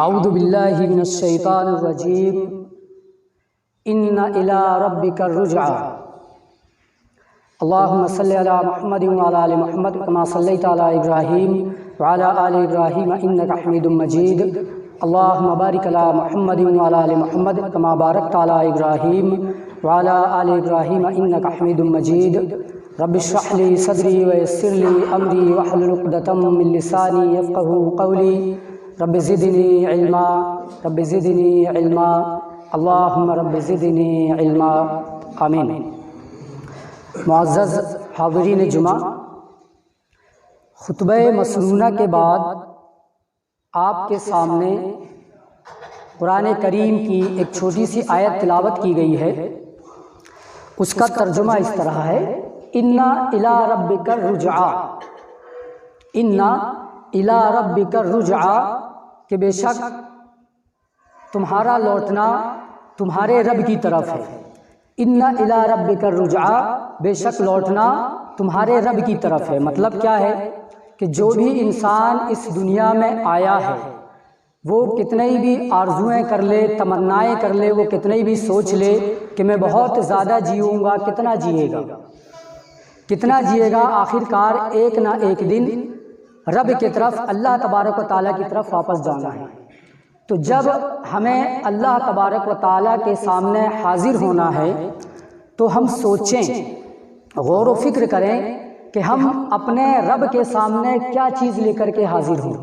اعوذ باللہ من الشیطان الرجیم ان الی ربک الرجع اللہم صلی علی محمد وعلی آل محمد کما صلیت علی ابراہیم وعلی آل ابراہیم انک حمید مجید اللہم بارک علی محمد وعلی آل محمد کما بارکت علی ابراہیم وعلی آل ابراہیم انک حمید مجید رب اشرح لی صدری ویسر لی امری واحلل عقدۃ من لسانی یفقهوا قولی رب زدنی علما رب زدنی علما اللہم رب زدنی علما آمین۔ معزز حاضرین جمعہ، خطبہ مسنونہ کے بعد آپ کے سامنے قرآن کریم کی ایک چھوٹی سی آیت تلاوت کی گئی ہے۔ اس کا ترجمہ اس طرح ہے: اِنَّ إِلَىٰ رَبِّكَ الرُّجْعَىٰ، اِنَّ إِلَىٰ رَبِّكَ الرُّجْعَىٰ، کہ بے شک تمہارا لوٹنا تمہارے رب کی طرف ہے۔ اِنَّ إِلَىٰ رَبِّكَ الرُّجْعَىٰ، بے شک لوٹنا تمہارے رب کی طرف ہے۔ مطلب کیا ہے کہ جو بھی انسان اس دنیا میں آیا ہے، وہ کتنے بھی آرزویں کر لے، تمنائیں کر لے، وہ کتنے بھی سوچ لے کہ میں بہت زیادہ جیوں گا، کتنا جیے گا، کتنا جیے گا، آخر کار ایک نہ ایک دن رب کی طرف، اللہ تبارک و تعالیٰ کی طرف واپس جانا ہے۔ تو جب ہمیں اللہ تبارک و تعالیٰ کے سامنے حاضر ہونا ہے تو ہم سوچیں، غور و فکر کریں کہ ہم اپنے رب کے سامنے کیا چیز لے کر کے حاضر ہوں،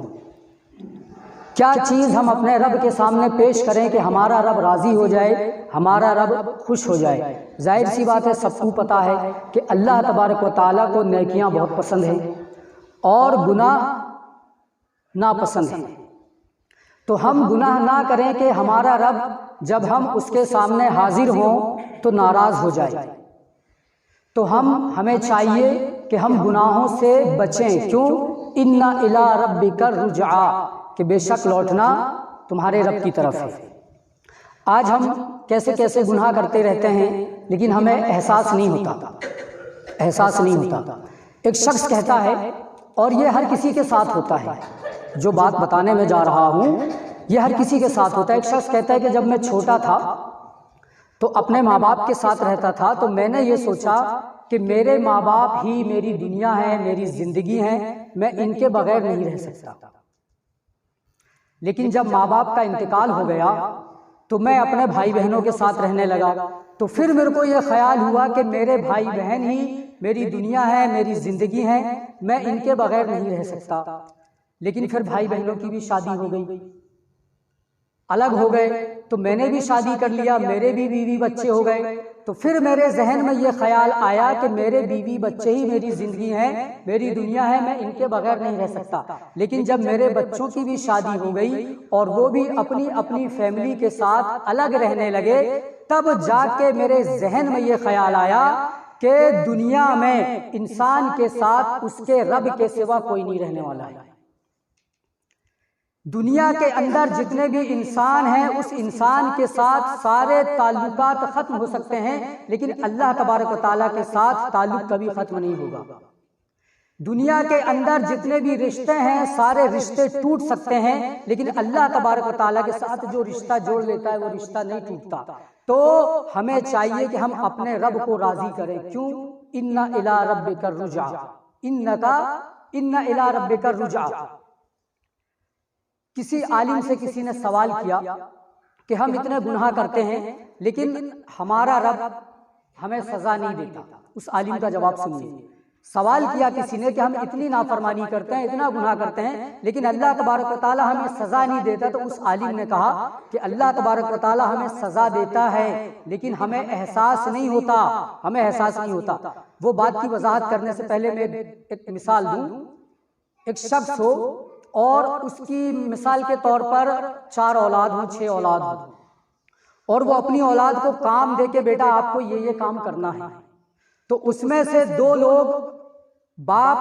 کیا چیز ہم اپنے رب کے سامنے پیش کریں کہ ہمارا رب راضی ہو جائے، ہمارا رب خوش ہو جائے۔ ظاہر سی بات ہے، سب کو پتہ ہے کہ اللہ تبارک و تعالیٰ کو نیکیاں بہت پسند ہیں اور گناہ ناپسند ہیں۔ تو ہم گناہ نہ کریں کہ ہمارا رب جب ہم اس کے سامنے حاضر ہوں تو ناراض ہو جائے۔ تو ہمیں چاہیے کہ ہم گناہوں سے بچیں۔ کیوں؟ اِنَّ إِلَىٰ رَبِّكَ الرُّجْعَىٰ، کہ بے شک لوٹنا تمہارے رب کی طرف ہے۔ آج ہم کیسے کیسے گناہ کرتے رہتے ہیں لیکن ہمیں احساس نہیں ہوتا، احساس نہیں ہوتا۔ ایک شخص کہتا ہے، اور یہ ہر کسی کے ساتھ ہوتا ہے، جو بات بتانے میں جا رہا ہوں یہ ہر کسی کے ساتھ ہوتا ہے۔ ایک شخص کہتا ہے کہ جب میں چھوٹا تھا تو اپنے ماں باپ کے ساتھ رہتا تھا، تو میں نے یہ سوچا کہ میرے ماں باپ ہی میری دنیا ہے، میری زندگی ہے، میں ان کے بغیر نہیں رہ سکتا۔ لیکن جب ماں باپ کا انتقال ہو گیا تو میں اپنے بھائی بہنوں کے ساتھ رہنے لگا، تو پھر میرے کو یہ خیال ہوا کہ میرے بھائی بہن ہی میری دنیا ہے، میری زندگی ہے، میں ان کے بغیر نہیں رہ سکتا۔ لیکن پھر بھائی بہنوں کی بھی شادی ہو گئی، الگ ہو گئے، تو میں نے بھی شادی کر لیا، میرے بھی بیوی بچے ہو گئے۔ تو پھر میرے ذہن میں یہ خیال آیا کہ میرے بیوی بچے ہی میری زندگی ہیں، میری دنیا ہے، میں ان کے بغیر نہیں رہ سکتا۔ لیکن جب میرے بچوں کی بھی شادی ہو گئی اور وہ بھی اپنی اپنی فیملی کے ساتھ الگ رہنے لگے، تب جا کے میرے ذہن میں یہ خیال آیا کہ دنیا میں انسان کے ساتھ اس کے رب کے سوا کوئی نہیں رہنے والا ہے۔ دنیا کے اندر جتنے بھی انسان ہیں، اس انسان کے ساتھ سارے تعلقات ختم ہو سکتے ہیں، لیکن اللہ تبارک و تعالیٰ کے ساتھ تعلق کبھی ختم نہیں ہوگا۔ دنیا کے اندر جتنے بھی رشتے ہیں، سارے رشتے ٹوٹ سکتے ہیں، لیکن اللہ تبارک و تعالیٰ کے ساتھ جو رشتہ جوڑ لیتا ہے وہ رشتہ نہیں ٹوٹتا۔ تو ہمیں چاہیے کہ ہم اپنے رب کو راضی کریں۔ کیوں؟ اِنَّ إِلَىٰ رَبِّكَ الرُّجْعَىٰ، اِنَّ إِلَىٰ رَبِّكَ الرُّجْعَىٰ۔ کسی عالم سے کسی نے سوال کیا کہ ہم اتنے گناہ کرتے ہیں لیکن ہمارا رب ہمیں سزا نہیں دیتا۔ اس عالم کا جواب سنیے۔ سوال کیا کسی نے کہ ہم اتنی نافرمانی کرتے ہیں، اتنا گناہ کرتے ہیں، لیکن اللہ تبارک و تعالیٰ ہمیں سزا نہیں دیتا۔ تو اس عالم نے کہا کہ اللہ تبارک و تعالیٰ ہمیں سزا دیتا ہے لیکن ہمیں احساس نہیں ہوتا، ہمیں احساس نہیں ہوتا۔ وہ بات کی وضاحت کرنے سے پہلے میں ایک مثال دوں۔ ایک شخص ہو اور اس کی مثال کے طور پر 4 اولاد ہوں، 6 اولاد ہوں، اور وہ اپنی اولاد کو کام دے کے بیٹا آپ کو یہ کام کرنا ہے، تو اس میں سے 2 لوگ باپ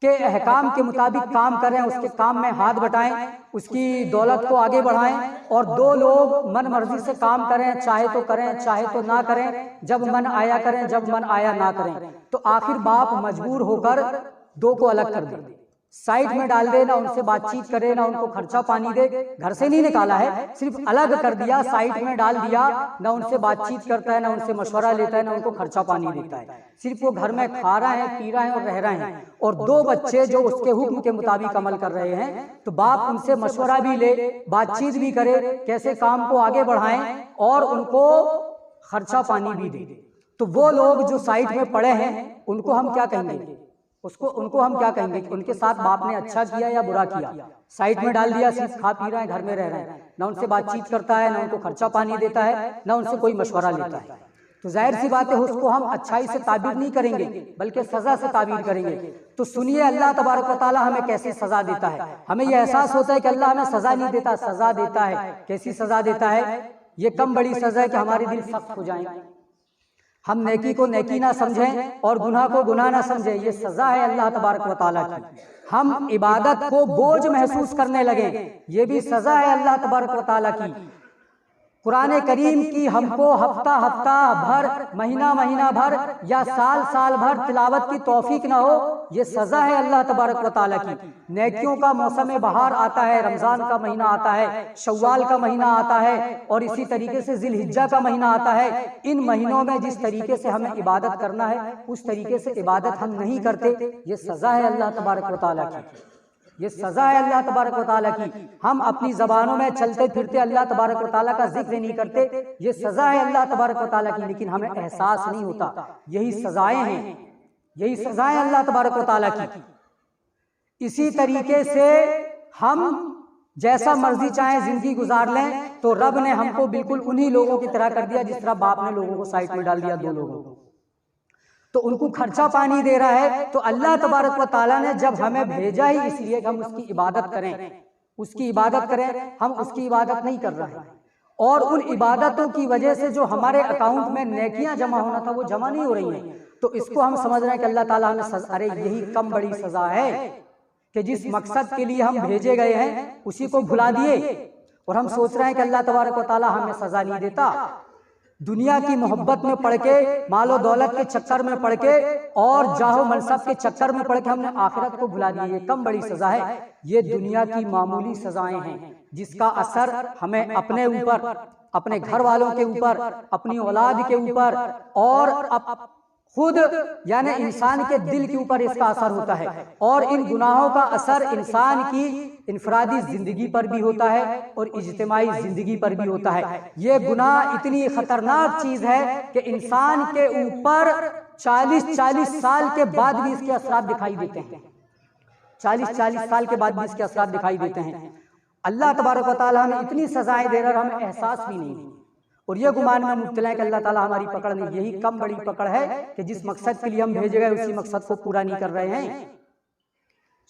کے احکام کے مطابق کام کریں، اس کے کام میں ہاتھ بٹائیں، اس کی دولت کو آگے بڑھائیں، اور 2 لوگ من مرضی سے کام کریں، چاہے تو کریں چاہے تو نہ کریں، جب من آیا کریں جب من آیا نہ کریں۔ تو آخر باپ مجبور ہو کر 2 کو الگ کر دے۔ سائٹ میں ڈال دے، نہ ان سے بات چیت کرے، نہ ان کو خرچہ پانی دے، گھر سے نہیں نکالا ہے، صرف الگ کر دیا، سائٹ میں ڈال دیا، نہ ان سے بات چیت کرتا ہے، نہ ان سے مشورہ لیتا ہے، نہ ان کو خرچہ پانی دیتا ہے، صرف وہ گھر میں کھا رہا ہے، پی رہا ہے اور رہ رہے ہیں، اور 2 بچے جو اس کے حکم کے مطابق عمل کر رہے ہیں، تو باپ ان سے مشورہ بھی لے، بات چیت بھی کرے، کیسے کام کو آگے بڑھائیں، اور ان کو خرچہ پانی بھی دے، تو وہ لوگ جو سائٹ میں پڑے ہیں ان کو ہم کیا کہیں گے؟ ان کو ہم کیا کہیں گے کہ ان کے ساتھ باپ نے اچھا کیا یا برا کیا؟ سائٹ میں ڈال دیا، صرف کھا پی رہے ہیں، گھر میں رہ رہے ہیں، نہ ان سے بات چیت کرتا ہے، نہ ان کو خرچہ پانی دیتا ہے، نہ ان سے کوئی مشورہ لیتا ہے، تو ظاہر سی بات ہے اس کو ہم اچھائی سے تعبیر نہیں کریں گے بلکہ سزا سے تعبیر کریں گے۔ تو سنیے اللہ تبارک و تعالی ہمیں کیسے سزا دیتا ہے۔ ہمیں یہ احساس ہوتا ہے کہ اللہ ہمیں سزا نہیں دیتا، سزا دیتا ہے۔ کیسی سزا دیتا ہے؟ یہ کم بڑی سزا ہے کہ ہمارے دل سخت ہو جائیں، ہم نیکی کو نیکی نہ سمجھیں اور گناہ کو گناہ نہ سمجھیں، یہ سزا ہے اللہ تبارک و تعالیٰ کی۔ ہم عبادت کو بوجھ محسوس کرنے لگیں، یہ بھی سزا ہے اللہ تبارک و تعالیٰ کی۔ قرآن کریم کی ہم کو ہفتہ ہفتہ بھر، مہینہ مہینہ بھر یا سال سال بھر تلاوت کی توفیق نہ ہو، یہ سزا ہے اللہ تبارک و تعالیٰ کی۔ نیکیوں کا موسم بہار آتا ہے، رمضان کا مہینہ آتا ہے، شوال کا مہینہ آتا ہے، اور اسی طریقے سے ذی الحجہ کا مہینہ آتا ہے۔ ان مہینوں میں جس طریقے سے ہمیں عبادت کرنا ہے اس طریقے سے عبادت ہم نہیں کرتے، یہ سزا ہے اللہ تبارک و تعالیٰ کی، یہ سزا ہے اللہ تبارک و تعالیٰ کی۔ ہم اپنی زبانوں میں چلتے پھرتے اللہ تبارک و تعالیٰ کا ذکر نہیں کرتے، یہ سزا ہے اللہ تبارک و تعالیٰ کی، لیکن ہمیں احساس نہیں ہوتا۔ یہی سزائیں ہیں، یہی سزائیں اللہ تبارک و تعالیٰ کی۔ اسی طریقے سے ہم جیسا مرضی چاہیں زندگی گزار لیں تو رب نے ہم کو بالکل انہی لوگوں کی طرح کر دیا جس طرح باپ نے لوگوں کو سائٹ میں ڈال دیا، 2 لوگوں کو، تو ان کو خرچہ پانی دے رہا ہے۔ تو اللہ تبارک و تعالیٰ نے جب ہمیں بھیجا ہی اس لیے کہ ہم اس کی عبادت کریں، اس کی عبادت کریں، ہم اس کی عبادت نہیں کر رہے ہیں، اور ان عبادتوں کی وجہ سے جو ہمارے اکاؤنٹ میں نیکیاں جمع ہونا تھا وہ جمع نہیں ہو رہی ہیں، تو اس کو ہم سمجھ رہے ہیں کہ اللہ تعالیٰ ہمیں سزا، ارے یہی کم بڑی سزا ہے کہ جس مقصد کے لیے ہم بھیجے گئے ہیں اسی کو بھلا دیے، اور ہم سوچ رہے ہیں کہ اللہ تبارک و تعالیٰ ہمیں سزا نہیں دیتا۔ دنیا کی محبت میں پڑھ کے، مال و دولت کے چکر میں پڑھ کے، اور جاہ و منصب کے چکر میں پڑھ کے ہم نے آخرت کو بھلا دیا، یہ کم بڑی سزا ہے۔ یہ دنیا کی معمولی سزائیں ہیں جس کا اثر ہمیں اپنے اوپر، اپنے گھر والوں کے اوپر، اپنی اولاد کے اوپر، اور خود یعنی انسان کے دل کے اوپر اس کا اثر ہوتا ہے، اور ان گناہوں کا اثر انسان کی انفرادی زندگی پر بھی ہوتا ہے اور اجتماعی زندگی پر بھی ہوتا ہے۔ یہ گناہ اتنی خطرناک چیز ہے کہ انسان کے اوپر 40 سال کے بعد بھی اس کے اثرات دکھائی دیتے ہیں، 40 سال کے بعد بھی اس کے اثرات دکھائی دیتے ہیں۔ اللہ تبارک و تعالیٰ ہمیں اتنی سزائیں دے رہا ہے، ہمیں احساس بھی نہیں، اور یہ گمان میں مبتلا ہے کہ اللہ تعالیٰ ہماری پکڑ نہیں۔ یہی کم بڑی پکڑ ہے کہ جس مقصد کے لیے ہم بھیجے گئے اسی مقصد کو پورا نہیں کر رہے ہیں۔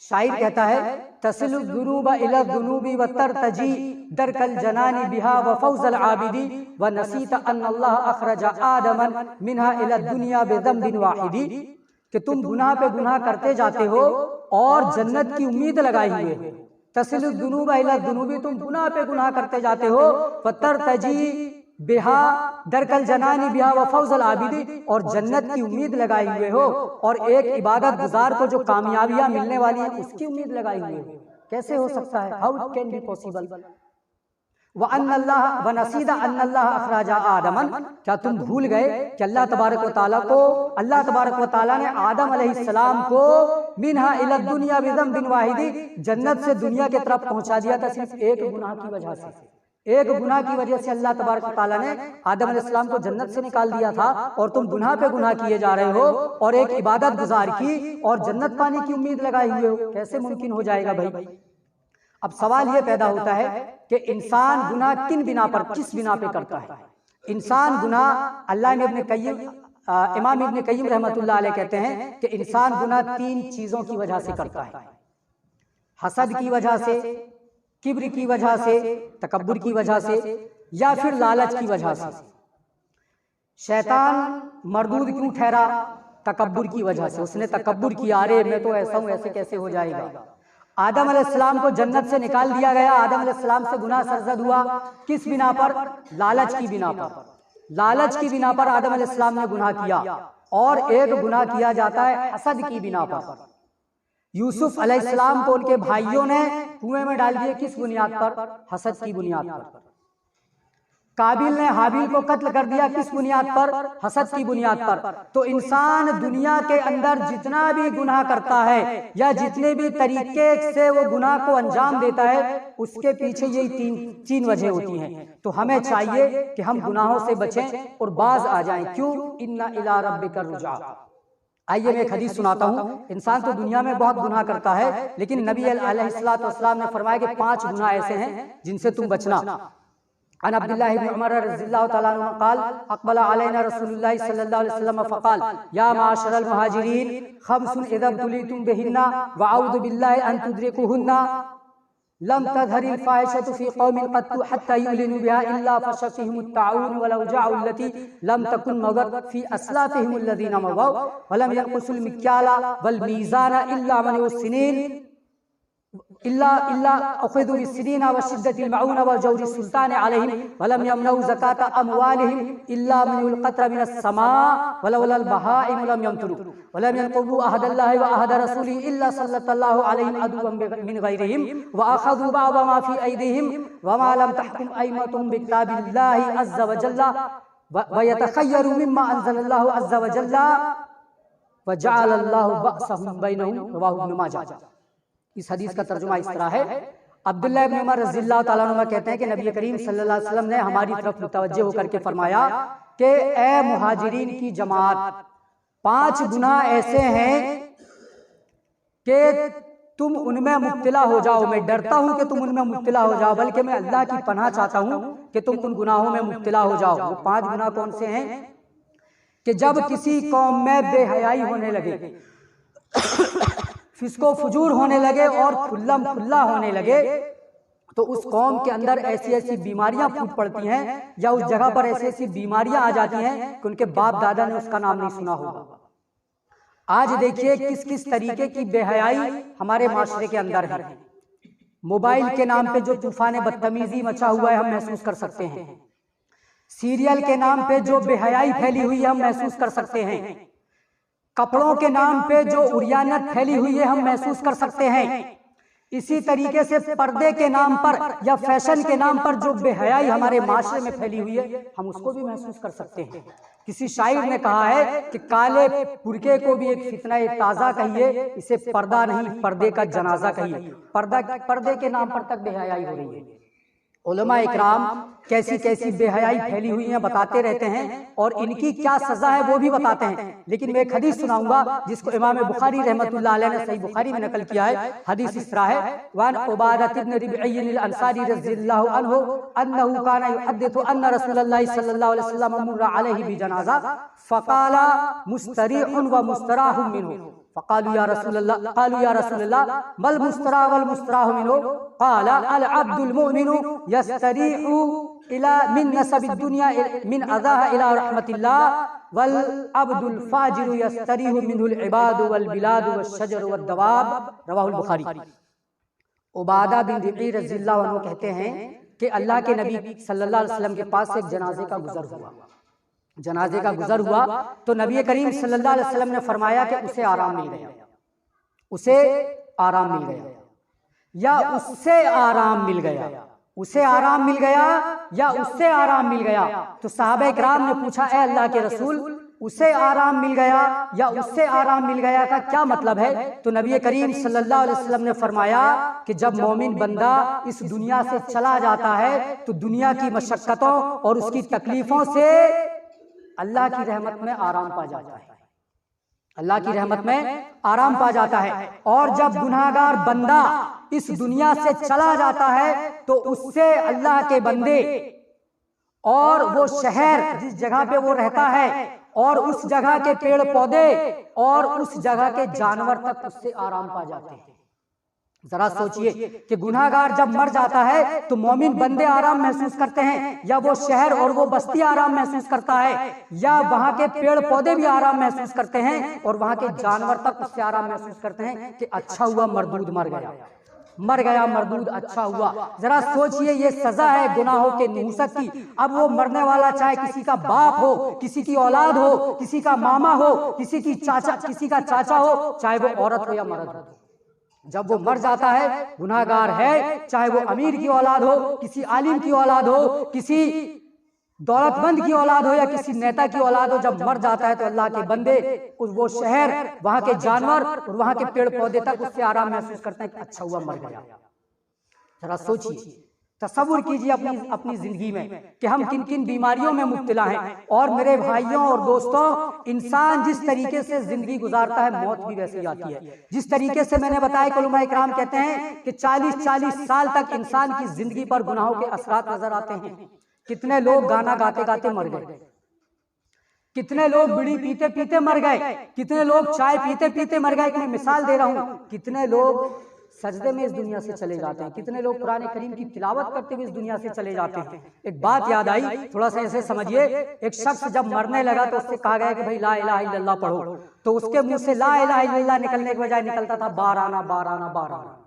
شاعر کہتا ہے تصل الذنوب الى الذنوب وترتجی درک الجنان بها وفوز العابد ونسیت ان اللہ اخرج آدما منها الى الدنیا بذنب واحد، کہ تم گناہ پہ گناہ کرتے جاتے ہو اور جنت کی امید لگائے ہوئے ہو۔ تصل الذنوب الى الذنوب، تم گناہ پہ گناہ کرتے جاتے ہو، وترتجی بہا درکل جنانی بہا وفوز العابد، اور جنت کی امید لگائی ہوئے ہو، اور ایک عبادت گزار کو جو کامیابیاں ملنے والی ہیں اس کی امید لگائی ہوئے ہو۔ کیسے ہو سکتا ہے؟ How it can be possible؟ وَأَنَّ اللَّهَ وَنَسِيدَ أَنَّ اللَّهَ أَخْرَجَ آدَمًا، کیا تم بھول گئے کہ اللہ تبارک و تعالیٰ کو، اللہ تبارک و تعالیٰ نے آدم علیہ السلام کو مِنْهَا إِلَى الدُّنْيَا بِذَنْبٍ وَاحِدٍ، جنت سے دنیا کی طرف پہنچا دیا تھا صرف ایک گناہ کی وجہ سے۔ ایک گناہ کی وجہ سے اللہ تبارک و تعالیٰ نے آدم علیہ السلام کو جنت سے نکال دیا تھا، اور تم گناہ پہ گناہ کیے جا رہے ہو اور ایک عبادت گزار کی اور جنت پانے کی امید لگائے ہوئے ہو۔ کیسے ممکن ہو جائے گا بھائی؟ اب سوال یہ پیدا ہوتا ہے کہ انسان گناہ کن بنا پر، کس بنا پہ کرتا ہے؟ انسان گناہ، اللہ نے امام ابن قیم رحمۃ اللہ علیہ کہتے ہیں کہ انسان گناہ 3 چیزوں کی وجہ سے کرتا ہے: حسد کی وجہ سے، کبر کی وجہ سے، تکبر کی وجہ سے، یا پھر لالچ کی وجہ سے۔ شیطان مردود کیوں ٹھہرا؟ تکبر کی وجہ سے، اس نے تکبر کیا، ارے میں تو ایسا ہوں، ایسے کیسے ہو جائے گا۔ آدم علیہ السلام کو جنت سے نکال دیا گیا، آدم علیہ السلام سے گناہ سرزد ہوا، کس بنا پر؟ لالچ کی بنا پر۔ لالچ کی بنا پر آدم علیہ السلام نے گناہ کیا، اور ایک گناہ کیا جاتا ہے حسد کی بنا پر۔ یوسف علیہ السلام کو ان کے بھائیوں نے کنویں میں ڈال دیا، کس بنیاد پر؟ حسد کی بنیاد پر۔ قابیل نے حابیل کو قتل کر دیا، کس بنیاد پر؟ حسد کی بنیاد پر۔ تو انسان دنیا کے اندر جتنا بھی گناہ کرتا ہے یا جتنے بھی طریقے سے وہ گناہ کو انجام دیتا ہے، اس کے پیچھے یہی تین وجہ ہوتی ہیں۔ تو ہمیں چاہیے کہ ہم گناہوں سے بچیں اور باز آ جائیں۔ کیوں؟ اِنَّ إِلَىٰ رَبِّكَ الرُّجْعَىٰ۔ آئیے میں ایک حدیث سناتا ہوں۔ انسان تو دنیا میں بہت گناہ کرتا ہے، لیکن نبی علیہ السلام نے فرمایا کہ 5 گناہ ایسے ہیں جن سے تم بچنا۔ عن عبد الله بن عمر رضی اللہ تعالیٰ عنہ قال اقبل علینا رسول اللہ صلی اللہ علیہ وسلم فقال یا معاشر المہاجرین 5 اذا ابتلیتم بہن واعوذ باللہ ان تدرکوہن لم تظہر الفاحشة في قوم قط حتى يعلنوا بها الا فشى فيهم الطاعون والاوجاع التي لم تكن مضت في اسلافهم الذين مضوا ولم ينقصوا المكيال والميزان الا من السنين إلا أخذوا بالسنين وشدة المعون وجور السلطان عليهم ولم يمنعوا زكاة أموالهم إلا من القطر من السماء ولولا البهائم لم يمطروا ولم ينقضوا عهد الله وعهد رسوله إلا سلط الله عليهم عدوا من غيرهم وأخذوا بعض ما في أيديهم وما لم تحكم أئمتهم بكتاب الله عز وجل ويتخيروا مما أنزل الله عز وجل وجعل الله بأسهم بينهم رواه ابن ماجہ۔ اس حدیث کا ترجمہ اس طرح ہے۔ عبداللہ ابن عمر رضی اللہ تعالیٰ عنہ کہتے ہیں کہ نبی کریم صلی اللہ علیہ وسلم نے ہماری طرف متوجہ ہو کر کے فرمایا کہ اے مہاجرین کی جماعت، 5 گناہ ایسے ہیں کہ تم ان میں مبتلا ہو جاؤ۔ میں ڈرتا ہوں کہ تم ان میں مبتلا ہو جاؤ، بلکہ میں اللہ کی پناہ چاہتا ہوں کہ تم ان گناہوں میں مبتلا ہو جاؤ۔ وہ 5 گناہ کون سے ہیں؟ کہ جب کسی قوم میں بے حیائی ہونے لگے، فسق و فجور ہونے لگے اور کھلم کھلا ہونے لگے، تو اس قوم کے اندر ایسی ایسی بیماریاں پھوٹ پڑتی ہیں یا اس جگہ پر ایسی ایسی بیماریاں آ جاتی ہیں کہ ان کے باپ دادا نے اس کا نام نہیں سنا ہوگا۔ آج دیکھیے کس کس طریقے کی بے حیائی ہمارے معاشرے کے اندر ہے۔ موبائل کے نام پہ جو طوفان بدتمیزی مچا ہوا ہے ہم محسوس کر سکتے ہیں۔ سیریل کے نام پہ جو بے حیائی پھیلی ہوئی ہے ہم محسوس کر سکتے ہیں۔ کپڑوں کے نام پہ جو عریانت پھیلی ہوئی ہے ہم محسوس کر سکتے ہیں۔ اسی طریقے سے پردے کے نام پر یا فیشن کے نام پر جو بے حیائی ہمارے معاشرے میں پھیلی ہوئی ہے ہم اس کو بھی محسوس کر سکتے ہیں۔ کسی شاعر نے کہا ہے کہ کالے برقعے کو بھی ایک فتنہ تازہ کہیے، اسے پردہ نہیں پردے کا جنازہ کہیے۔ پردے کے نام پر تک بے حیائی ہو رہی ہے۔ علماء اکرام کیسی کیسی بے حیائی پھیلی ہوئی ہیں بتاتے رہتے ہیں، اور ان کی کیا سزا ہے وہ بھی بتاتے ہیں۔ لیکن میں ایک حدیث سناؤں گا جس کو امام بخاری رحمۃ اللہ علیہ نے صحیح بخاری میں نقل کیا ہے۔ حدیث اس طرح ہے، وعن عبادۃ بن ربعی الانصاری رضی اللہ عنہ انہ کان یحدث ان رسول اللہ صلی اللہ علیہ وسلم مر علیہ بجنازہ فقال مستریح ومستراح منہ فقالوا یا رسول اللہ ما المستراح والمستراح منہ قال العبد المؤمن يستريح الى من نسب الدنيا من اذاها الى رحمة الله والعبد الفاجر يستريح منه العباد والبلاد والشجر والدواب رواه البخاری۔ عبادہ بن ربعی رضی اللہ عنہ کہتے ہیں کہ اللہ کے نبی صلی اللہ علیہ وسلم کے پاس ایک جنازے کا گزر ہوا تو نبی کریم صلی اللہ علیہ وسلم نے فرمایا کہ اسے آرام مل گیا، اسے آرام مل گیا یا اس سے آرام مل گیا، اسے آرام مل گیا یا اس سے آرام مل گیا۔ تو صحابہ کرام نے پوچھا اے اللہ کے رسول، اسے آرام مل گیا یا اس سے آرام مل گیا کا کیا مطلب ہے؟ تو نبی کریم صلی اللہ علیہ وسلم نے فرمایا کہ جب مومن بندہ اس دنیا سے چلا جاتا ہے تو دنیا کی مشقتوں اور اس کی تکلیفوں سے اللہ کی رحمت میں آرام پا جاتا ہے، اللہ کی رحمت میں آرام پا جاتا ہے۔ اور جب گناہگار بندہ اس دنیا سے چلا جاتا ہے تو اس سے اللہ کے بندے اور وہ شہر جس جگہ پہ وہ رہتا ہے اور اس جگہ کے پیڑ پودے اور اس جگہ کے جانور تک اس سے آرام پا جاتے ہیں۔ ذرا سوچئے کہ گناہگار جب مر جاتا ہے تو مومن بندے آرام محسوس کرتے ہیں یا وہ شہر اور وہ بستی آرام محسوس کرتا ہے یا وہاں کے پیڑ پودے بھی آرام محسوس کرتے ہیں اور وہاں کے جانور تک اس سے آرام محسوس کرتے ہیں کہ اچھا ہوا مردود مر گیا مردود اچھا ہوا۔ ذرا سوچئے یہ سزا ہے گناہوں کے نحوست کی۔ اب وہ مرنے والا چاہے کسی کا باپ ہو، کسی کی اولاد ہو، کسی کا ماما ہو، کسی کا چاچا ہو، چاہے وہ عورت ہو یا مرد ہو، جب وہ مر جاتا ہے گناہ گار ہے، چاہے وہ امیر کی اولاد ہو، کسی عالم کی اولاد ہو، کسی دولت مند کی اولاد ہو یا کسی نیتا کی اولاد ہو، جب مر جاتا ہے تو اللہ کے بندے وہ شہر، وہاں کے جانور اور وہاں کے پیڑ پودے تک اس سے آرام محسوس کرتے ہیں کہ اچھا ہوا مر گیا۔ ذرا سوچیے، تصور کیجیے اپنی زندگی میں کہ ہم کن کن بیماریوں میں مبتلا ہیں۔ اور میرے بھائیوں اور دوستوں، انسان جس طریقے سے زندگی گزارتا ہے موت بھی ویسے ہی آتی ہے۔ جس طریقے سے میں نے بتایا کہ علماء اکرام کہتے ہیں کہ 40 سال تک انسان کی زندگی پر گناہوں کے اثرات نظر آتے ہیں۔ کتنے لوگ گانا گاتے گاتے مر گئے، کتنے لوگ بیڑی پیتے پیتے مر گئے، کتنے لوگ چائے پیتے پیتے مر گئے۔ میں مثال دے رہا ہوں، کتنے لوگ سجدے میں اس دنیا سے چلے جاتے ہیں، کتنے لوگ قرآن کریم کی تلاوت کرتے ہوئے اس دنیا سے چلے جاتے ہیں۔ ایک بات یاد آئی، تھوڑا سا ایسے سمجھیے، ایک شخص جب مرنے لگا تو اس سے کہا گیا کہ بھائی لا الہ الا اللہ پڑھو، تو اس کے منہ سے لا الہ الا اللہ نکلنے کے بجائے نکلتا تھا بارانہ بارانہ بارانہ۔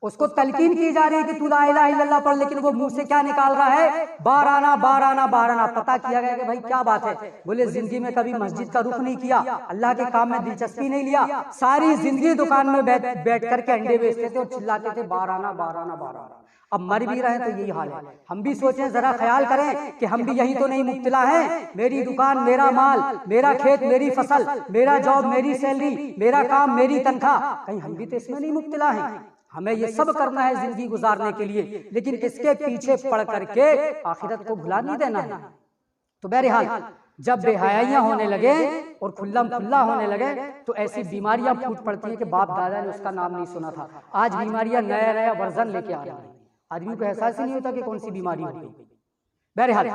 اس کو تلقین کی جا رہی ہے کہ تو لا الہ الا اللہ پڑھ، لیکن وہ منہ سے کیا نکال رہا ہے؟ بارانہ بارانہ بارانہ۔ پتہ کیا گیا کہ بھائی کیا بات ہے؟ بولے زندگی میں کبھی مسجد کا رخ نہیں کیا، اللہ کے کام میں دلچسپی نہیں لیا، ساری زندگی دکان میں بیٹھ کر کے انڈے بیچتے تھے اور چلاتے تھے بارانہ بارانہ بارانہ۔ اب مر بھی رہے تو یہی حال ہے۔ ہم بھی سوچیں، ذرا خیال کریں کہ ہم بھی یہی تو نہیں مبتلا ہیں۔ میری دکان، میرا مال، میرا کھیت، میری فصل، میرا جاب، میری سیلری، میرا کام، میری تنخواہ، کہیں ہم بھی تو اس میں نہیں مبتلا ہیں؟ ہمیں یہ سب کرنا ہے زندگی گزارنے کے لیے، لیکن اس کے پیچھے پڑ کر کے آخرت کو بھلا نہیں دینا ہے۔ تو بہرحال جب بے حیائیاں ہونے لگے اور کھلم کھلا ہونے لگے تو ایسی بیماریاں پھوٹ پڑتی ہیں کہ باپ دادا نے اس کا نام نہیں سنا تھا۔ آج بیماریاں نیا نیا ورژن لے کے آ رہی ہیں، آدمی کو احساس ہی نہیں ہوتا کہ کون سی بیماری ہوتی۔ بہرحال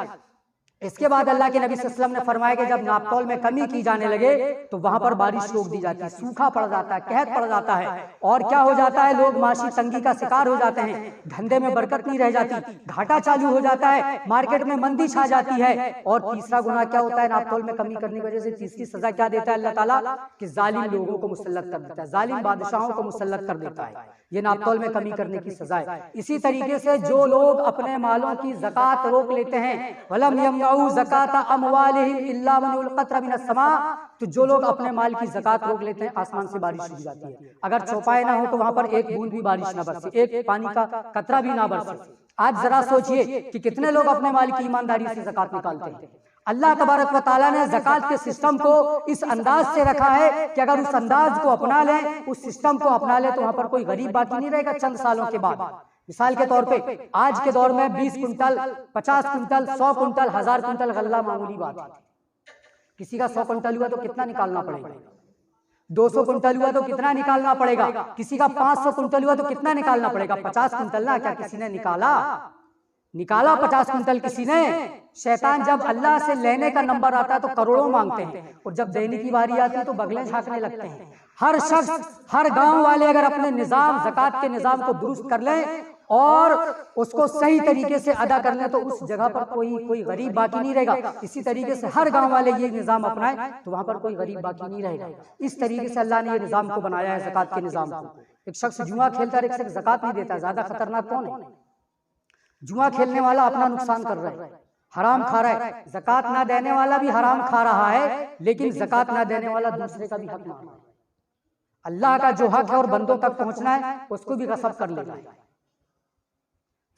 اس کے بعد اللہ کے نبی صلی اللہ علیہ وسلم نے فرمایا کہ جب ناپ تول میں کمی کی جانے لگے تو وہاں پر بارش روک دی جاتی ہے، سوکھا پڑ جاتا ہے، قحط پڑ جاتا ہے، اور کیا ہو جاتا ہے؟ لوگ معاشی تنگی کا شکار ہو جاتے ہیں، دھندے میں برکت نہیں رہ جاتی، گھاٹا چالو ہو جاتا ہے، مارکیٹ میں مندی چھا جاتی ہے۔ اور تیسرا گناہ کیا ہوتا ہے؟ ناپ تول میں کمی کرنے کی وجہ سے تیسری سزا کیا دیتا ہے اللہ تعالیٰ؟ کہ ظالم لوگوں کو مسلط کر دیتا ہے، ظالم بادشاہوں کو مسلط کر دیتا ہے۔ یہ ناپ تول میں کمی کرنے کی سزا ہے۔ اسی طریقے سے جو لوگ اپنے مالوں کی زکوٰۃ روک لیتے ہیں، وَلَمْ يَمْنَعُوا زَكَاةَ أَمْوَالِهِمْ إِلَّا مَنْ الْقَطْرَ مِنَ السَّمَاءِ، تو جو لوگ اپنے مال کی زکوٰۃ روک لیتے ہیں آسمان سے بارش رک جاتی ہے۔ اگر چوپائے نہ ہو تو وہاں پر ایک بوند بھی بارش نہ برسے، ایک پانی کا قطرہ بھی نہ برسے۔ آج ذرا سوچئے کہ کتنے لوگ اپنے مال کی ایمانداری سے زکوٰۃ نکالتے ہیں۔ اللہ تبارک و تعالیٰ نے زکوٰۃ کے سسٹم کو اس انداز سے رکھا ہے کہ اگر اس انداز کو اپنا لیں، اس سسٹم کو اپنا لیں تو وہاں پر کوئی غریب باقی نہیں رہے گا چند سالوں کے بعد۔ مثال کے طور پہ آج کے دور میں 20 کنٹل، 50 کنٹل، 100 کنٹل، 1000 کنٹل غلہ معمولی بات ہے۔ کسی کا 100 کنٹل ہوا تو کتنا نکالنا پڑے گا؟ 200 کنٹل ہوا تو کتنا نکالنا پڑے گا؟ کسی کا 500 کنٹل ہوا تو کتنا نکالنا پڑے گا؟ 50 کنٹل نہ، کیا کسی نے نکالا 50 کنٹل کسی نے؟ شیطان جب اللہ سے لینے کا نمبر آتا ہے تو کروڑوں مانگتے ہیں، اور جب دینے کی باری آتی ہے تو بغلیں جھانکنے لگتے ہیں۔ ہر شخص، ہر گاؤں والے اگر اپنے نظام، زکوٰۃ کے نظام کو درست کر لیں اور اس کو صحیح طریقے سے ادا کر لیں تو اس جگہ پر کوئی غریب باقی نہیں رہے گا۔ اسی طریقے سے ہر گاؤں والے یہ نظام اپنائیں تو وہاں پر کوئی غریب باقی نہیں رہے گا۔ اس طریقے سے اللہ نے یہ نظام کو بنایا ہے، زکوٰۃ کے نظام کو۔ ایک شخص جوا کھیلتا ہے، ایک شخص زکوٰۃ نہیں دیتا، زیادہ خطرناک کون ہے؟ جوا کھیلنے والا اپنا نقصان کر رہا ہے، حرام کھا رہا ہے۔ زکوٰۃ نہ دینے والا بھی حرام کھا رہا ہے، لیکن زکوٰۃ نہ دینے والا دوسرے کا بھی حق مان رہا ہے۔ اللہ کا جو حق ہے اور بندوں تک پہنچنا ہے اس کو بھی غصب کر لے گا۔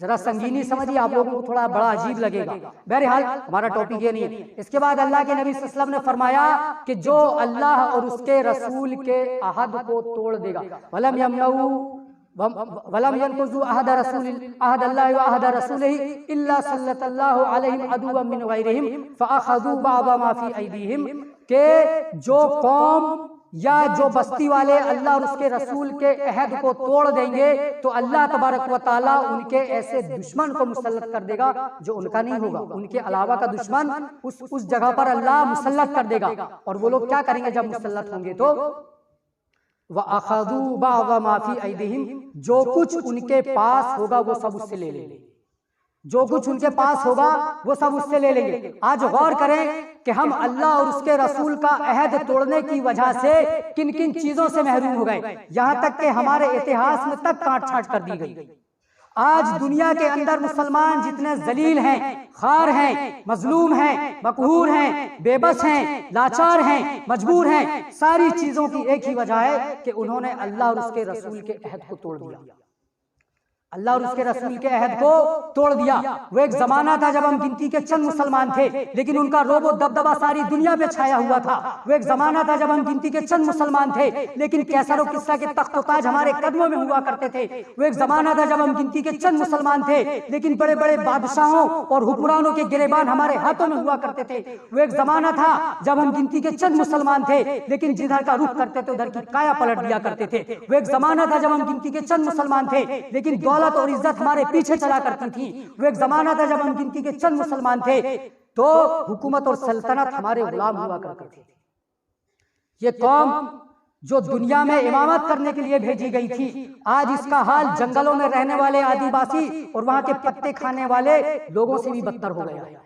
ذرا سنگینی سمجھیے، آپ لوگوں کو تھوڑا بڑا عجیب لگے گا۔ بہرحال ہمارا ٹاپک یہ نہیں ہے۔ اس کے بعد اللہ کے نبی صلی اللہ علیہ وسلم نے فرمایا کہ جو اللہ اور اس کے رسول کے عہد کو توڑ دے گا، وَلَمْ يَمْنَعُوا وَلَمْ يَنْقُضُوا عَهْدَ اللَّهِ وَعَهْدَ رَسُولِهِ إِلَّا سَلَّطَ اللَّهُ عَلَيْهِمْ عَدُوًّا مِّنْ غَيْرِهِمْ فَأَخَذُوا بَعْضَ مَا فِي أَيْدِيهِمْ، کہ جو قوم یا جو بستی والے اللہ اور اس کے رسول کے عہد کو توڑ دیں گے تو اللہ تبارک و تعالیٰ ان کے ایسے دشمن کو مسلط کر دے گا جو ان کا نہیں ہوگا، ان کے علاوہ کا دشمن اس جگہ پر اللہ مسلط کر دے گا۔ اور وہ لوگ کیا کریں گے جب مسلط ہوں گے؟ تو وَأَخَذُوا بَعْضَ مَا فِي أَيْدِيهِمْ، جو کچھ ان کے پاس ہوگا وہ سب اس سے لے لیں گے، جو کچھ ان کے پاس ہوگا وہ سب اس سے لے لیں گے۔ آج غور کریں کہ ہم اللہ اور اس کے رسول کا عہد توڑنے کی وجہ سے کن کن چیزوں سے محروم ہو گئے، یہاں تک کہ ہمارے اتہاس میں تک کاٹ چھانٹ کر دی گئی۔ آج دنیا کے اندر مسلمان جتنے ذلیل ہیں، خوار ہیں، مظلوم ہیں، مقہور ہیں، بے بس ہیں، لاچار ہیں، مجبور ہیں، ساری چیزوں کی ایک ہی وجہ ہے کہ انہوں نے اللہ اور اس کے رسول کے عہد کو توڑ دیا۔ اللہ اور اس کے رسول کے عہد کو توڑ دیا۔ وہ ایک زمانہ تھا جب ہم گنتی کے چند مسلمان تھے، لیکن ان کا روب و دبدبہ ساری دنیا پہ چھایا ہوا تھا۔ وہ ایک زمانہ تھا جب ہم گنتی کے چند مسلمان تھے، لیکن کیسر و کسریٰ کے تخت و تاج ہمارے قدموں میں ہوا کرتے تھے۔ وہ ایک زمانہ تھا جب ہم گنتی کے چند مسلمان تھے، لیکن بڑے بڑے بادشاہوں اور حکمرانوں کے گریبان ہمارے ہاتھوں میں ہوا کرتے تھے۔ وہ ایک زمانہ تھا جب ہم گنتی کے چند مسلمان تھے، لیکن جدھر کا رخ کرتے تھے ادھر کی کایا پلٹ دیا کرتے تھے۔ وہ ایک زمانہ تھا جب ہم گنتی کے چند مسلمان تھے، لیکن دولت اور عزت ہمارے پیچھے چلا کرتی تھی۔ وہ ایک زمانہ تھا جب ہم گنتی کے چند مسلمان تھے تو حکومت اور سلطنت ہمارے غلام ہوا کرتے تھے۔ یہ قوم جو دنیا میں امامت کرنے کے لیے بھیجی گئی تھی، آج اس کا حال جنگلوں میں رہنے والے آدی باسی اور وہاں کے پتے کھانے والے لوگوں سے بھی بدتر ہو گیا ہے۔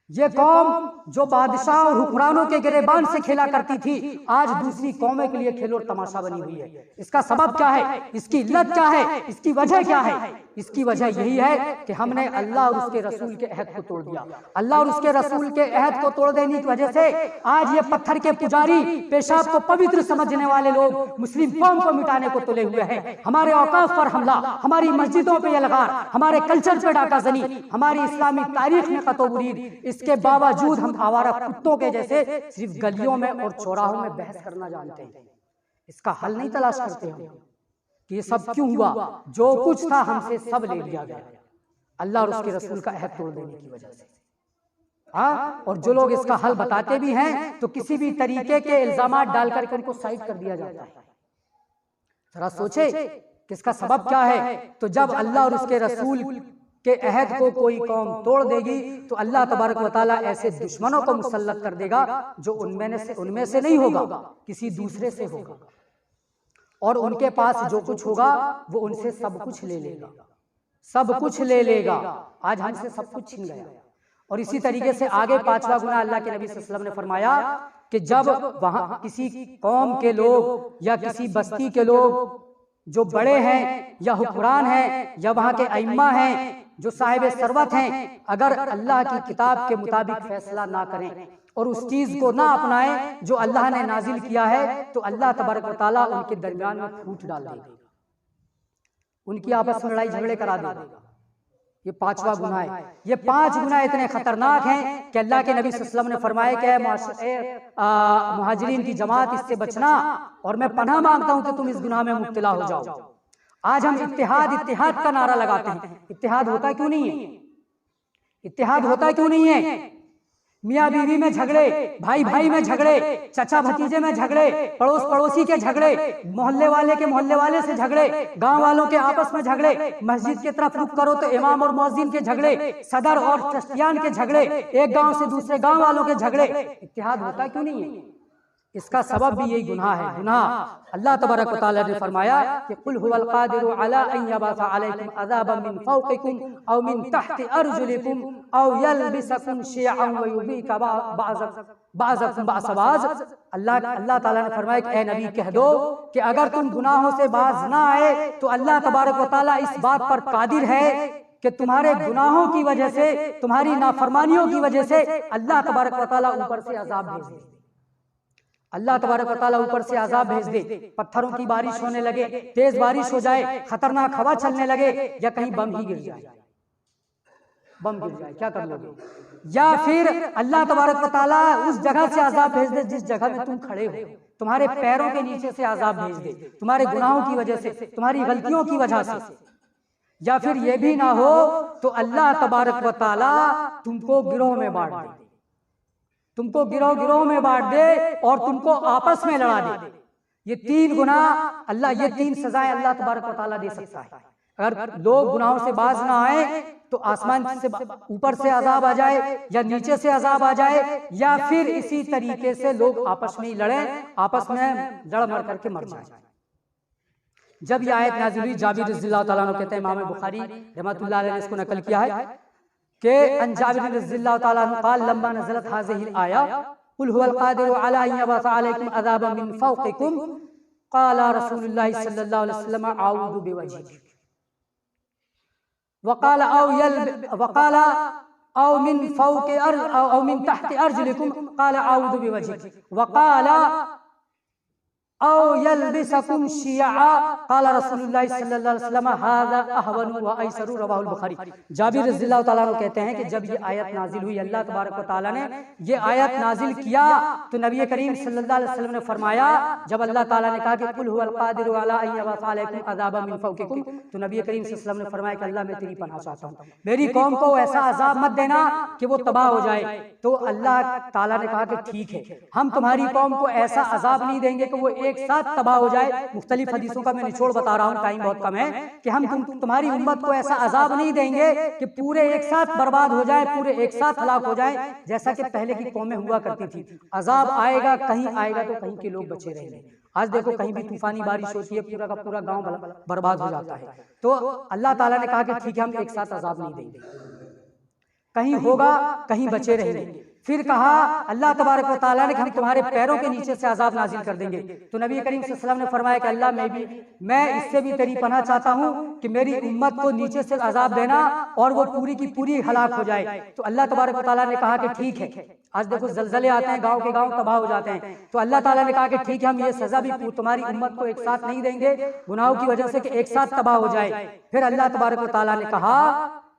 یہ قوم جو بادشاہ اور حکمرانوں کے گریبان سے کھیلا کرتی تھی، آج دوسری قوموں کے لیے کھیل اور تماشا بنی ہوئی ہے۔ اس کا سبب کیا ہے؟ اس کی علت کیا ہے؟ اس کی وجہ کیا ہے؟ اس کی وجہ یہی ہے کہ ہم نے اللہ اور اس کے رسول کے عہد کو توڑ دیا۔ اللہ اور اس کے رسول کے عہد کو توڑ دینے کی وجہ سے آج یہ پتھر کے پجاری، پیشاب کو پوتر سمجھنے والے لوگ مسلم قوم کو مٹانے کو تلے ہوئے ہیں۔ ہمارے اوقاف پر حملہ، ہماری مسجدوں پہ یلغار، ہمارے کلچر پہ ڈاکہ زنی، ہماری اسلامی تاریخ میں قطع و برید، اس کے باوجود ہم آوارہ کتوں کے جیسے صرف گلیوں میں اور چوراہوں میں بحث کرنا جانتے ہیں۔ اس کا حل نہیں تلاش کرتے ہم کہ یہ سب کیوں ہوا؟ جو کچھ تھا ہم سے سب لے لیا گیا، اللہ اور اس کے رسول کا عہد توڑ دینے کی وجہ سے۔ اور جو لوگ اس کا حل بتاتے بھی ہیں تو کسی بھی طریقے کے الزامات ڈال کر ان کو سائڈ کر دیا جاتا ہے۔ ذرا سوچے کہ اس کا سبب کیا ہے؟ تو جب اللہ اور اس کے رسول کہ عہد کو کوئی قوم توڑ دے گی تو اللہ تبارک و تعالیٰ ایسے دشمنوں کو مسلط کر دے گا جو ان میں سے نہیں ہوگا، کسی دوسرے سے ہوگا، اور ان کے پاس جو کچھ ہوگا وہ ان سے سب کچھ لے لے گا، سب کچھ لے لے گا۔ آج ہم سے سب کچھ چھن گیا۔ اور اسی طریقے سے آگے پانچواں گناہ اللہ کے نبی صلی اللہ علیہ وسلم نے فرمایا کہ جب وہاں کسی قوم کے لوگ یا کسی بستی کے لوگ جو بڑے ہیں یا حکمران ہیں یا وہاں کے ائمہ ہیں جو صاحب ثروت ہیں، اگر اللہ کی کتاب کے مطابق فیصلہ نہ کریں اور اس چیز کو نہ اپنائیں جو اللہ نے نازل کیا ہے، تو اللہ تبارک و تعالیٰ ان کے درمیان میں پھوٹ ڈال دے گا، ان کی آپس میں لڑائی جھگڑے کرا دے گا۔ یہ پانچواں گناہ ہے۔ یہ 5 گناہ اتنے خطرناک ہیں کہ اللہ کے نبی صلی اللہ علیہ وسلم نے فرمایا کہ اے مہاجرین کی جماعت، اس سے بچنا، اور میں پناہ مانگتا ہوں کہ تم اس گناہ میں مبتلا ہو جاؤ۔ آج ہم اتحاد کا نعرہ لگاتے ہیں۔ اتحاد ہوتا کیوں نہیں ہے؟ اتحاد ہوتا کیوں نہیں ہے؟ میاں بیوی میں جھگڑے، بھائی بھائی میں جھگڑے، چچا بھتیجے میں جھگڑے، پڑوس پڑوسی کے جھگڑے، محلے والے کے محلے والے سے جھگڑے، گاؤں والوں کے آپس میں جھگڑے، مسجد کی طرف رخ کرو تو امام اور مؤذن کے جھگڑے، صدر اور چشتیان کے جھگڑے، ایک گاؤں سے دوسرے گاؤں والوں کے جھگڑے۔ اتحاد ہوتا کیوں نہیں ہے؟ اس کا سبب بھی یہی گناہ ہے۔ گناہ اللہ تبارک و تعالیٰ نے فرمایا کہ قل هو القادر على ان يبعث عليكم عذابا من فوقكم او من تحت ارجلكم او يلبسكم شيعا ويذيق بعضكم بعض بعض۔ اللہ تعالیٰ نے فرمایا کہ اے نبی کہہ دو کہ اگر تم گناہوں سے باز نہ آئے تو اللہ تبارک و تعالیٰ اس بات پر قادر ہے کہ تمہارے گناہوں کی وجہ سے، تمہاری نافرمانیوں کی وجہ سے اللہ تبارک و تعالیٰ اوپر سے عذاب بھیج دے۔ اللہ تبارک و تعالیٰ اوپر سے عذاب بھیج دے، پتھروں کی بارش ہونے لگے، تیز بارش ہو جائے، خطرناک ہوا چلنے لگے، یا کہیں بم ہی گر جائے، بم گر جائے، کیا کر لو گے؟ یا پھر اللہ تبارک و تعالیٰ اس جگہ سے عذاب بھیج دے جس جگہ میں تم کھڑے ہو، تمہارے پیروں کے نیچے سے عذاب بھیج دے، تمہارے گناہوں کی وجہ سے، تمہاری غلطیوں کی وجہ سے۔ یا پھر یہ بھی نہ ہو تو اللہ تبارک و تعالیٰ تم کو گروہ میں بانٹ دے، تم کو گروہ میں بانٹ دے اور تم کو آپس میں لڑا دے۔ یہ 3 گناہ اللہ، یہ 3 سزائیں اللہ تبارک و تعالیٰ دے سکتا ہے۔ اگر لوگ گناہوں سے باز نہ آئیں تو آسمان سے اوپر سے عذاب آ جائے، یا نیچے سے عذاب آ جائے، یا پھر اسی طریقے سے لوگ آپس میں ہی لڑیں، آپس میں لڑ مر کر کے مر جائیں۔ جب یہ آیت نازل ہوئی، جابر رضی اللہ تعالیٰ عنہ کہتے ہیں، امام بخاری رحمۃ اللہ علیہ نے اس کو نقل کیا ہے کہ ان جابر رضی اللہ تعالیٰ عنہ قال لما نزلت هذه الآية قل هو القادر على ان يبعث عليكم عذابا من فوقكم قال رسول الله صلی اللہ علیہ وسلم اعوذ بوجهك۔ وقال او من فوق او من تحت ارجلکم قال اعوذ بوجهک وقال او یلبسکم شیعا قال رسول اللہ صلی اللہ علیہ وسلم ھذا اہون وایسر رواہ البخاری۔ جابر رضی اللہ تعالیٰ عنہ کہتے ہیں کہ جب یہ آیت نازل ہوئی، اللہ تبارک و تعالیٰ نے یہ آیت نازل کیا تو نبی کریم صلی اللہ علیہ وسلم نے فرمایا، جب اللہ تعالیٰ نے کہا کہ قل هو القادر علی ان یبعث علیکم عذابا من فوقکم، تو نبی کریم صلی اللہ علیہ وسلم نے فرمایا کہ اللہ میں تیری پناہ چاہتا ہوں، میری قوم کو ایسا عذاب مت دینا کہ وہ تباہ ہو جائے۔ تو اللہ تعالیٰ نے کہا کہ ٹھیک ہے، ہم تمہاری قوم کو ایسا عذاب نہیں دیں گے کہ وہ ایک ساتھ تباہ ہو جائے۔ مختلف حدیثوں کا میں نچوڑ بتا رہا ہوں، ٹائم بہت کم ہے، کہ ہم تمہاری امت کو ایسا عذاب نہیں دیں گے کہ پورے ایک ساتھ برباد ہو جائے، پورے ایک ساتھ ہلاک ہو جائے، جیسا کہ پہلے کی قومیں ہوا کرتی تھی۔ عذاب آئے گا، کہیں آئے گا تو کہیں کے لوگ بچے رہیں گے۔ آج دیکھو کہیں بھی طوفانی بارش ہوتی ہے، پورا کا پورا گاؤں برباد ہو جاتا ہے۔ تو اللہ تعالیٰ نے کہا کہ ٹھیک ہے، ہم ایک ساتھ عذاب نہیں دیں گے، کہیں ہوگا کہیں بچے رہیں گے۔ پھر کہا اللہ تبارک و تعالیٰ نے کہ ہم تمہارے پیروں کے نیچے سے عذاب نازل کر دیں گے۔ تو نبی کریم صلی اللہ علیہ وسلم نے فرمایا کہ اللہ میں اس سے بھی تیری پناہ چاہتا ہوں کہ میری امت کو نیچے سے عذاب دینا اور وہ پوری کی پوری ہلاک ہو جائے۔ تو اللہ تبارک و تعالیٰ نے کہا کہ ٹھیک ہے۔ آج دیکھو زلزلے آتے ہیں، گاؤں کے گاؤں تباہ ہو جاتے ہیں، تو اللہ تعالیٰ نے کہا کہ ٹھیک ہے، ہم یہ سزا بھی تمہاری امت کو ایک ساتھ نہیں دیں گے گناہوں کی وجہ سے کہ ایک ساتھ تباہ ہو جائے۔ پھر اللہ تبارک و تعالیٰ نے کہا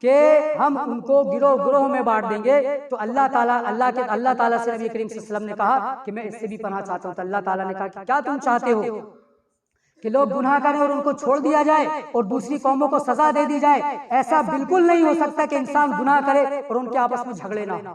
کہ ہم ان کو گروہ گروہ میں بانٹ دیں گے۔ تو اللہ تعالیٰ سے نبی کریم صلی اللہ علیہ وسلم نے کہا کہ میں اس سے بھی پناہ چاہتا ہوں۔ تو اللہ تعالیٰ نے کہا کہ کیا تم چاہتے ہو کہ لوگ گناہ کریں اور ان کو چھوڑ دیا جائے اور دوسری قوموں کو سزا دے دی جائے؟ ایسا بالکل نہیں ہو سکتا کہ انسان گناہ کرے اور ان کے آپس میں جھگڑے نہ ہو،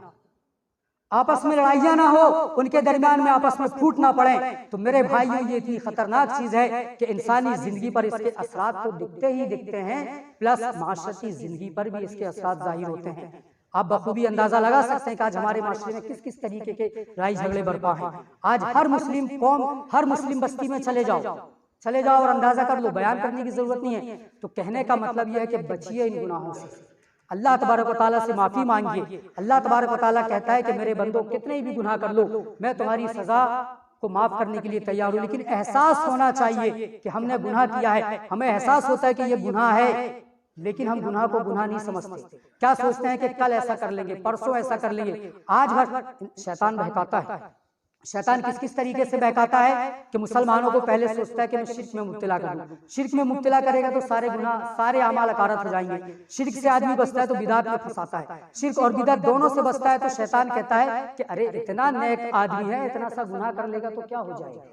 آپس میں لڑائیاں نہ ہو، ان کے درمیان میں آپس میں پھوٹ نہ پڑے۔ تو میرے بھائیوں، یہ اتنی خطرناک چیز ہے کہ انسانی زندگی پر اس کے اثرات تو دکھتے ہیں، پلس معاشرتی زندگی پر بھی اس کے اثرات ظاہر ہوتے ہیں۔ آپ بخوبی اندازہ لگا سکتے ہیں کہ آج ہمارے معاشرے میں کس طریقے کے لڑائی جھگڑے برپا ہیں۔ آج ہر مسلم قوم، ہر مسلم بستی میں چلے جاؤ اور اندازہ کر لو، بیان کرنے کی ضرورت نہیں ہے۔ تو کہنے کا مطلب یہ ہے کہ بچیے ان گناہوں سے، اللہ تبارک و تعالیٰ سے معافی مانگیے۔ اللہ تبارک و تعالیٰ کہتا ہے کہ میرے بندوں کتنے بھی گناہ کر لو، میں تمہاری سزا کو معاف کرنے کے لیے تیار ہوں، لیکن احساس ہونا چاہیے کہ ہم نے گناہ کیا ہے۔ ہمیں احساس ہوتا ہے کہ یہ گناہ ہے، لیکن ہم گناہ کو گناہ نہیں سمجھتے۔ کیا سوچتے ہیں کہ کل ایسا کر لیں گے، پرسوں ایسا کر لیں گے۔ آج بھر شیطان بہکاتا ہے۔ شیطان کس طریقے سے بہکاتا ہے کہ مسلمانوں کو پہلے سوچتا ہے کہ میں شرک میں مبتلا کروں، شرک میں مبتلا کرے گا تو سارے گناہ، سارے اعمال اکارت ہو جائیں گے۔ شرک سے آدمی بچتا ہے تو بدعت میں پھنساتا ہے، شرک اور بدعت دونوں سے بچتا ہے تو شیطان کہتا ہے کہ ارے اتنا نیک آدمی ہے، اتنا سا گناہ کر لے گا تو کیا ہو جائے گا۔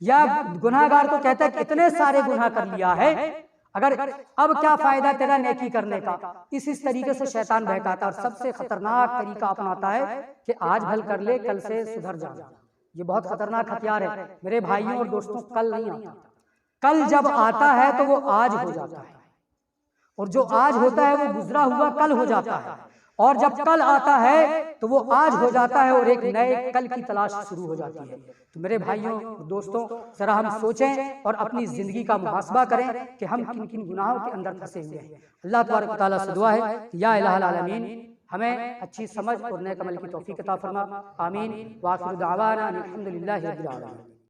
یا گناہ گار کو کہتا ہے کہ اتنے سارے گناہ کر لیا ہے، اگر اب کیا فائدہ تیرا نیکی کرنے کا۔ اس طریقے سے شیطان بہکاتا ہے اور سب سے خطرناک طریقہ اپناتا ہے کہ آج بھل کر لے، کل سے سدھر جا۔ یہ بہت خطرناک ہتھیار ہے میرے بھائیوں اور دوستوں۔ کل نہیں آتا، کل جب آتا ہے تو وہ آج ہو جاتا ہے، اور جو آج ہوتا ہے وہ گزرا ہوا کل ہو جاتا ہے، اور جب کل آتا ہے تو وہ آج ہو جاتا ہے اور ایک نئے کل کی تلاش شروع ہو جاتی ہے۔ تو میرے بھائیوں دوستوں، ذرا ہم سوچیں اور اپنی زندگی کا محاسبہ کریں کہ ہم کن کن گناہوں کے اندر پھنسے ہوئے ہیں۔ اللہ تبارک و تعالیٰ سے دعا ہے یا الہ العالمین ہمیں اچھی سمجھ اور نیک عمل کی توفیق عطا فرما، آمین۔ وآخر دعوانا الحمدللہ رب العالمین۔